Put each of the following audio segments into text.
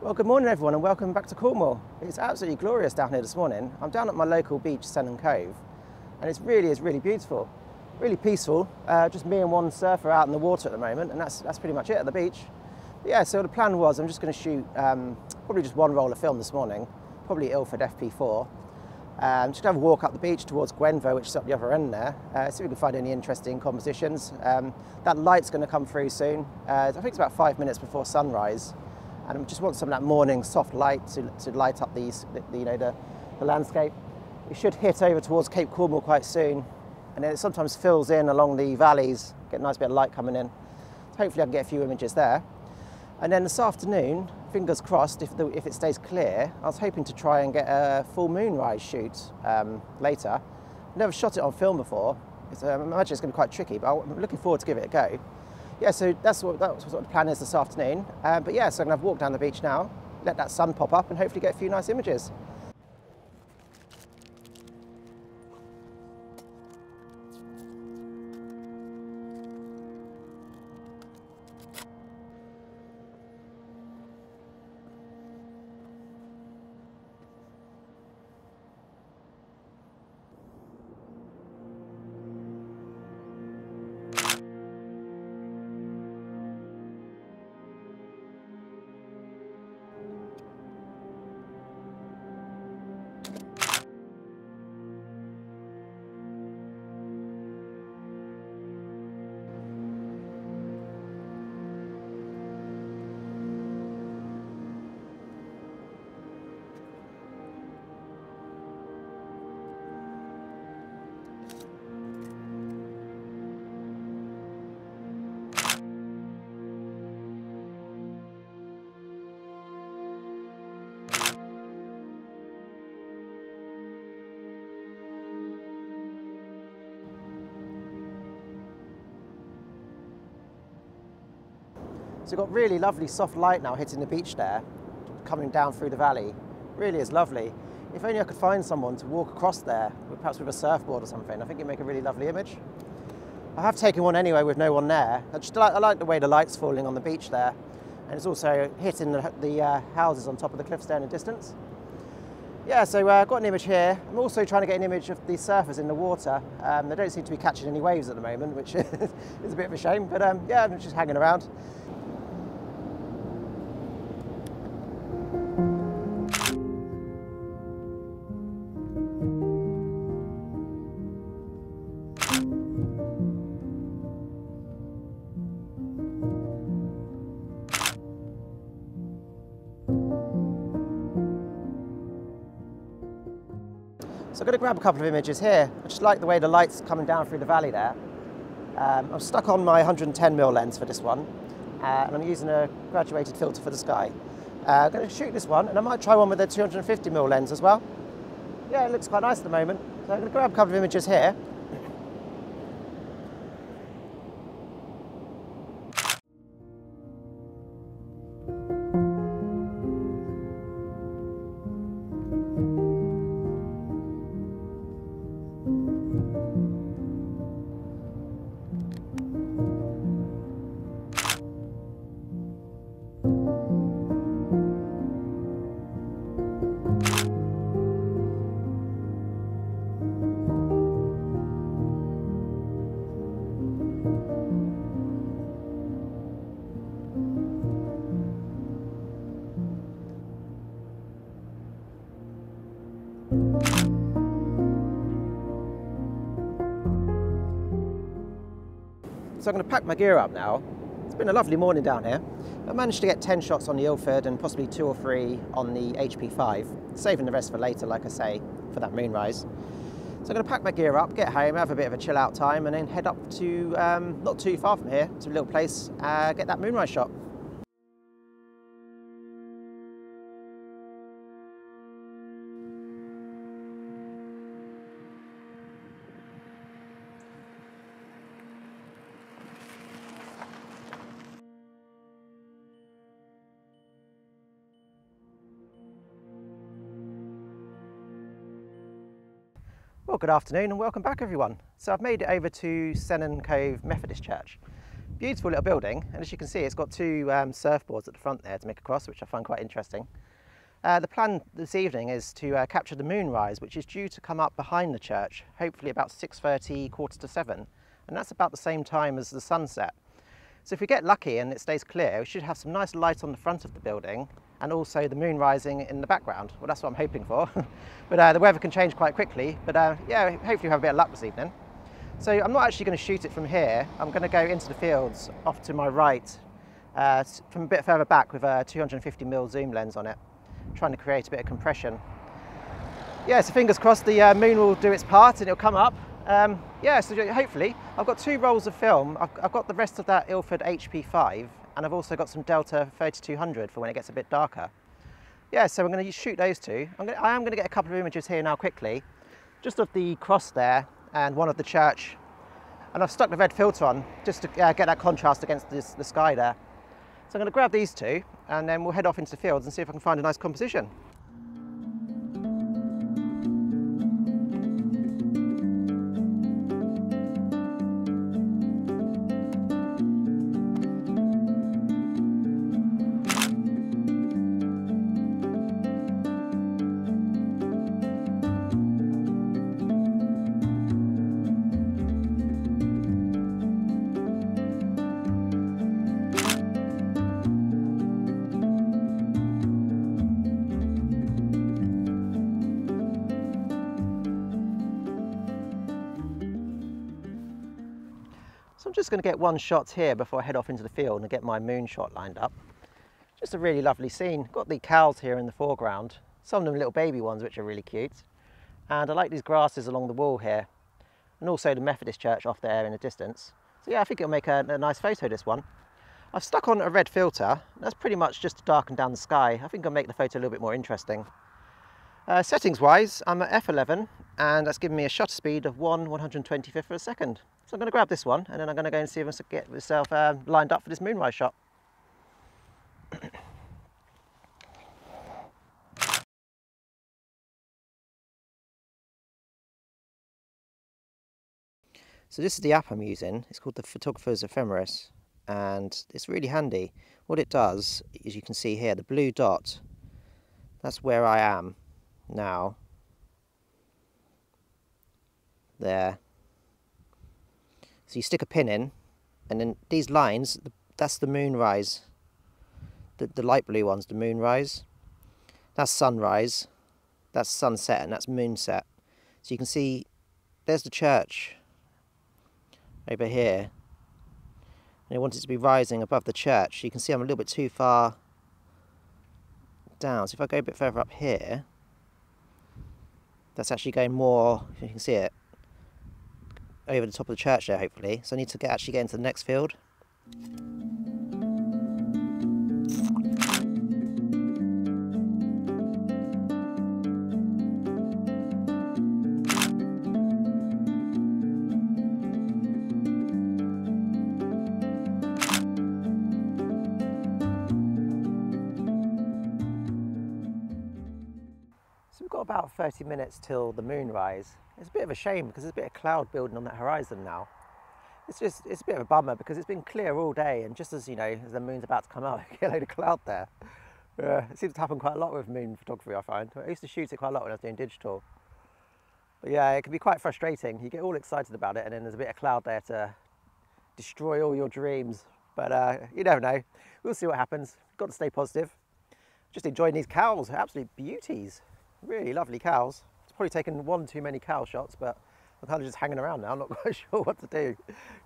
Well, good morning everyone and welcome back to Cornwall. It's absolutely glorious down here this morning. I'm down at my local beach, Sennen Cove, and it really is really beautiful, really peaceful. Just me and one surfer out in the water at the moment, and that's pretty much it at the beach. But yeah, so the plan was I'm just going to shoot probably just one roll of film this morning, probably Ilford FP4. Just going to have a walk up the beach towards Gwenvo, which is up the other end there, see if we can find any interesting compositions. That light's going to come through soon. I think it's about 5 minutes before sunrise. And I just want some of that morning soft light to light up the landscape. We should hit over towards Cape Cornwall quite soon, and then it sometimes fills in along the valleys, get a nice bit of light coming in. So hopefully I can get a few images there. And then this afternoon, fingers crossed, if it stays clear, I was hoping to try and get a full moonrise shoot later. I've never shot it on film before. I imagine it's going to be quite tricky, but I'm looking forward to give it a go. Yeah, so that's what the plan is this afternoon. But yeah, so I'm going to have a walk down the beach now, let that sun pop up and hopefully get a few nice images. So we've got really lovely soft light now hitting the beach there, coming down through the valley. Really is lovely. If only I could find someone to walk across there, perhaps with a surfboard or something, I think it'd make a really lovely image. I have taken one anyway with no one there. I like the way the light's falling on the beach there, and it's also hitting the houses on top of the cliffs there in the distance. Yeah, so I've got an image here. I'm also trying to get an image of the surfers in the water. They don't seem to be catching any waves at the moment, which is a bit of a shame, but yeah, I'm just hanging around. So I'm going to grab a couple of images here. I just like the way the light's coming down through the valley there. I'm stuck on my 110mm lens for this one, and I'm using a graduated filter for the sky. I'm going to shoot this one, and I might try one with a 250mm lens as well. Yeah, it looks quite nice at the moment. So I'm going to grab a couple of images here. So I'm going to pack my gear up now. It's been a lovely morning down here. I managed to get 10 shots on the Ilford and possibly 2 or 3 on the HP5, saving the rest for later, like I say, for that moonrise. So I'm going to pack my gear up, get home, have a bit of a chill out time, and then head up to, not too far from here, to a little place, get that moonrise shot. Well, good afternoon and welcome back everyone. So I've made it over to Sennen Cove Methodist Church. Beautiful little building, and as you can see it's got two surfboards at the front there to make a cross, which I find quite interesting. The plan this evening is to capture the moonrise, which is due to come up behind the church, hopefully about 6:30, 6:45, and that's about the same time as the sunset. So if we get lucky and it stays clear, we should have some nice light on the front of the building and also the moon rising in the background. Well, that's what I'm hoping for. But the weather can change quite quickly, but yeah, hopefully we'll have a bit of luck this evening. So I'm not actually going to shoot it from here. I'm going to go into the fields off to my right from a bit further back with a 250mm zoom lens on it, trying to create a bit of compression. Yeah, so fingers crossed the moon will do its part and it'll come up. Yeah, so hopefully I've got 2 rolls of film. I've got the rest of that Ilford HP5, and I've also got some Delta 3200 for when it gets a bit darker. Yeah, so I'm going to shoot those 2. I am going to get a couple of images here now quickly, just of the cross there and one of the church, and I've stuck the red filter on just to get that contrast against the sky there. So I'm going to grab these 2 and then we'll head off into the fields and see if I can find a nice composition. So I'm just going to get one shot here before I head off into the field and get my moon shot lined up. Just a really lovely scene. Got the cows here in the foreground, some of them little baby ones which are really cute. And I like these grasses along the wall here, and also the Methodist church off there in the distance. So yeah, I think it'll make a nice photo, this one. I've stuck on a red filter. That's pretty much just to darken down the sky. I think I'll make the photo a little bit more interesting. Settings wise, I'm at f11 and that's giving me a shutter speed of 1/125th of a second. So I'm going to grab this one and then I'm going to go and see if I can get myself lined up for this moonrise shot. So this is the app I'm using. It's called the Photographer's Ephemeris, and it's really handy. What it does, as you can see here, the blue dot, that's where I am now. There. So you stick a pin in, and then these lines, that's the moonrise. The light blue one's the moonrise. That's sunrise. That's sunset, and that's moonset. So you can see there's the church over here. And I want it to be rising above the church. You can see I'm a little bit too far down. So if I go a bit further up here, that's actually going more, if you can see it, over the top of the church there, hopefully. So I need to actually get into the next field. So we've got about 30 minutes till the moonrise. It's a bit of a shame because there's a bit of cloud building on that horizon now. It's a bit of a bummer because it's been clear all day, and just as you know, as the moon's about to come out, you get a load of cloud there. It seems to happen quite a lot with moon photography, I find. I used to shoot it quite a lot when I was doing digital. But yeah, it can be quite frustrating. You get all excited about it and then there's a bit of cloud there to destroy all your dreams. But you never know. We'll see what happens. Got to stay positive. Just enjoying these cows, absolute beauties. Really lovely cows. It's probably taken one too many cow shots, but I'm kind of just hanging around now. I'm not quite sure what to do.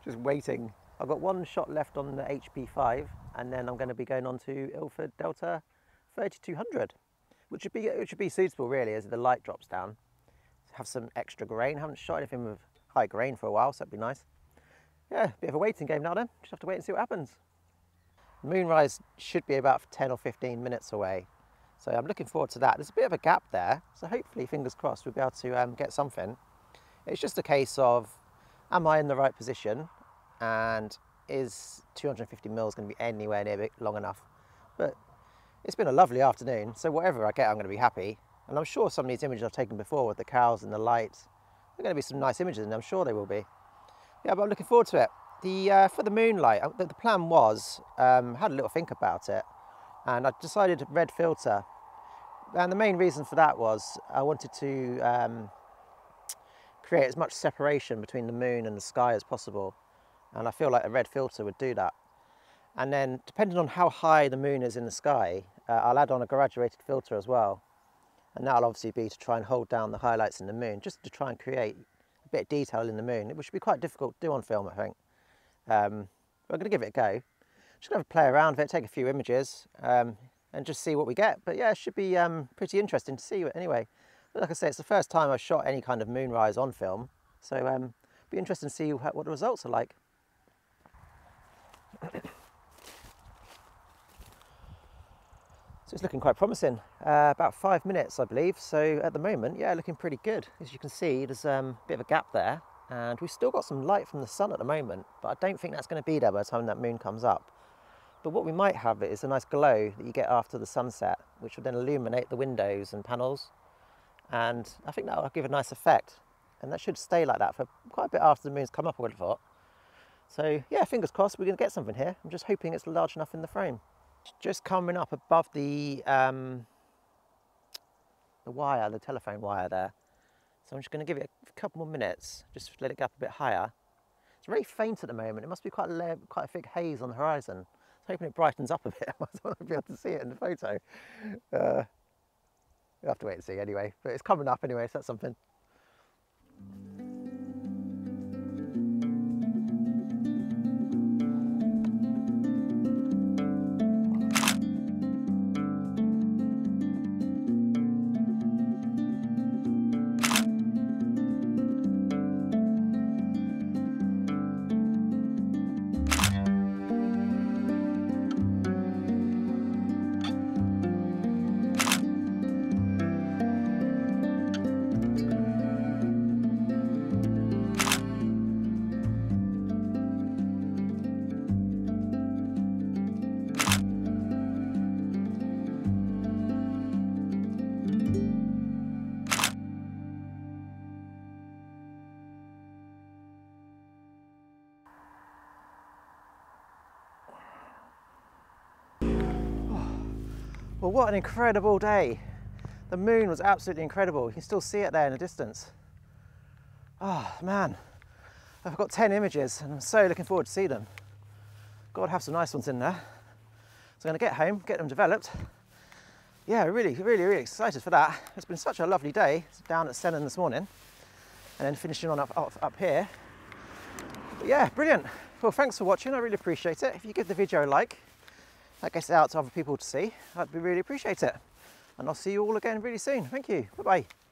Just waiting. I've got one shot left on the HP5, and then I'm going to be going on to Ilford Delta 3200, which should be suitable really as the light drops down. Have some extra grain. Haven't shot anything with high grain for a while, so that'd be nice. Yeah, bit of a waiting game now then. Just have to wait and see what happens. Moonrise should be about 10 or 15 minutes away. So I'm looking forward to that. There's a bit of a gap there, so hopefully, fingers crossed, we'll be able to get something. It's just a case of, am I in the right position, and is 250mm going to be anywhere near long enough? But it's been a lovely afternoon, so whatever I get, I'm going to be happy. And I'm sure some of these images I've taken before with the cows and the lights, there are going to be some nice images, and I'm sure they will be. Yeah, but I'm looking forward to it. For the moonlight, the plan was, had a little think about it, and I decided red filter. And the main reason for that was I wanted to create as much separation between the moon and the sky as possible. And I feel like a red filter would do that. And then depending on how high the moon is in the sky, I'll add on a graduated filter as well. And that'll obviously be to try and hold down the highlights in the moon, just to try and create a bit of detail in the moon, which would be quite difficult to do on film, I think. But I'm going to give it a go. Just going to play around with it, take a few images, and just see what we get. But yeah, it should be pretty interesting to see anyway. But like I say, it's the first time I've shot any kind of moonrise on film, so it'll be interesting to see what the results are like. So it's looking quite promising. About 5 minutes, I believe. So at the moment, yeah, looking pretty good. As you can see, there's a bit of a gap there, and we've still got some light from the sun at the moment, but I don't think that's going to be there by the time that moon comes up. But what we might have is a nice glow that you get after the sunset, which will then illuminate the windows and panels. And I think that will give a nice effect. And that should stay like that for quite a bit after the moon's come up, I would have thought. So yeah, fingers crossed we're going to get something here. I'm just hoping it's large enough in the frame. Just coming up above the wire, the telephone wire there. So I'm just going to give it a couple more minutes, just let it go up a bit higher. It's very faint at the moment. It must be quite a thick haze on the horizon. I'm hoping it brightens up a bit. I might as well be able to see it in the photo. We'll have to wait and see anyway. But it's coming up anyway, so that's something. Well, what an incredible day. The moon was absolutely incredible. You can still see it there in the distance. Oh man, I've got 10 images and I'm so looking forward to see them. God, have some nice ones in there. So I'm gonna get home, get them developed. Yeah, really excited for that. It's been such a lovely day down at Sennen this morning and then finishing on up here. But yeah, brilliant. Well, thanks for watching. I really appreciate it. If you give the video a like, that gets it out to other people to see. I'd really appreciate it. And I'll see you all again really soon. Thank you. Bye-bye.